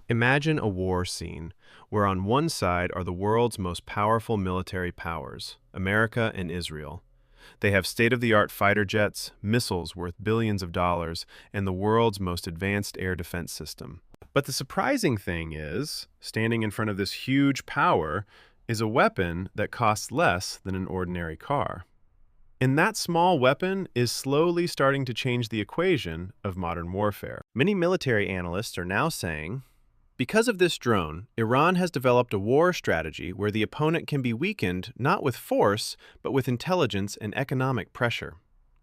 Imagine a war scene where on one side are the world's most powerful military powers, America and Israel. They have state-of-the-art fighter jets, missiles worth billions of dollars, and the world's most advanced air defense system. But the surprising thing is, standing in front of this huge power is a weapon that costs less than an ordinary car. And that small weapon is slowly starting to change the equation of modern warfare. Many military analysts are now saying, because of this drone, Iran has developed a war strategy where the opponent can be weakened not with force, but with intelligence and economic pressure.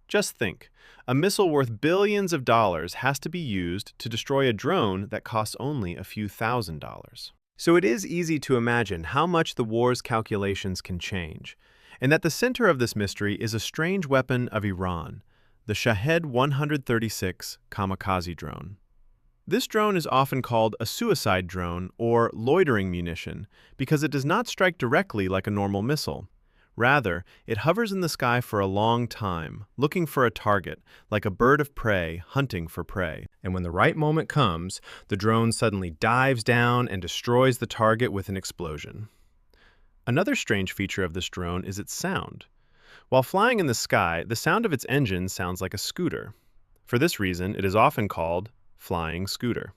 Just think, a missile worth billions of dollars has to be used to destroy a drone that costs only a few $1,000s. So it is easy to imagine how much the war's calculations can change, and at the center of this mystery is a strange weapon of Iran, the Shahed 136 kamikaze drone. This drone is often called a suicide drone or loitering munition because it does not strike directly like a normal missile. Rather, it hovers in the sky for a long time, looking for a target, like a bird of prey hunting for prey. And when the right moment comes, the drone suddenly dives down and destroys the target with an explosion. Another strange feature of this drone is its sound. While flying in the sky, the sound of its engine sounds like a scooter. For this reason, it is often called flying scooter.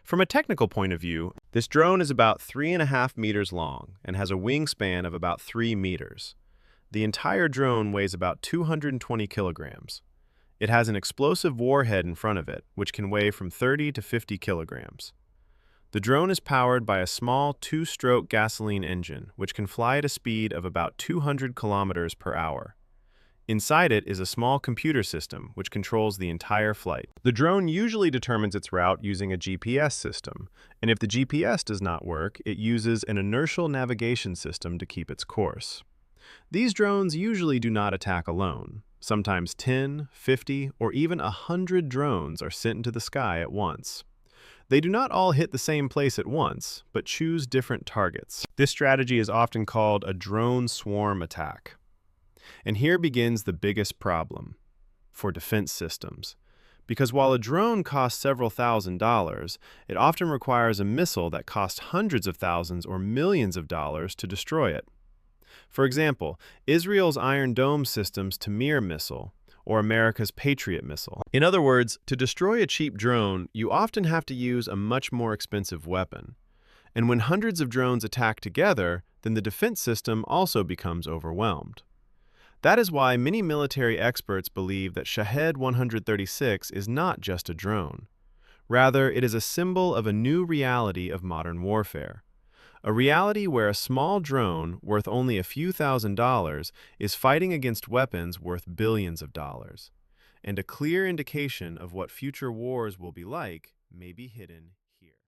From a technical point of view, this drone is about 3.5 meters long and has a wingspan of about 3 meters. The entire drone weighs about 220 kilograms. It has an explosive warhead in front of it, which can weigh from 30 to 50 kilograms. The drone is powered by a small two-stroke gasoline engine, which can fly at a speed of about 200 kilometers per hour. Inside it is a small computer system which controls the entire flight. The drone usually determines its route using a GPS system, and if the GPS does not work, it uses an inertial navigation system to keep its course. These drones usually do not attack alone. Sometimes 10, 50, or even 100 drones are sent into the sky at once. They do not all hit the same place at once, but choose different targets. This strategy is often called a drone swarm attack. And here begins the biggest problem for defense systems. Because while a drone costs several $1,000s, it often requires a missile that costs hundreds of thousands or millions of dollars to destroy it. For example, Israel's Iron Dome system's Tamir missile, or America's Patriot missile. In other words, to destroy a cheap drone, you often have to use a much more expensive weapon. And when hundreds of drones attack together, then the defense system also becomes overwhelmed. That is why many military experts believe that Shahed 136 is not just a drone. Rather, it is a symbol of a new reality of modern warfare. A reality where a small drone worth only a few $1,000s is fighting against weapons worth billions of dollars. And a clear indication of what future wars will be like may be hidden